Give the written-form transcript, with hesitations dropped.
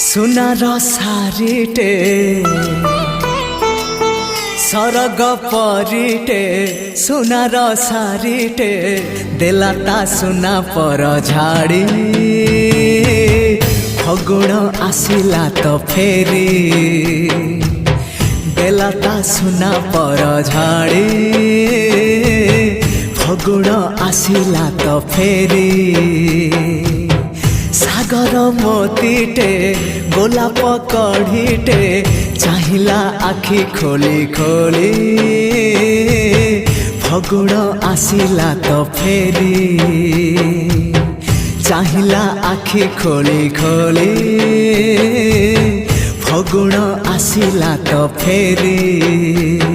सुनार सारिटे सरग परिटे सुनार सारिटे देलाता सुना पर झाड़ी फगुण आसिला तो फेरी देलाता सुना पर झाड़ी फगुण आसिला तो फेरी सागर मोतीटे गोलाप कढ़ीटे चाहिला आखि खोली खोली फगुण आसिला तो फेरी चाहिला आखि खोली खोली फगुण आसिला तो फेरी।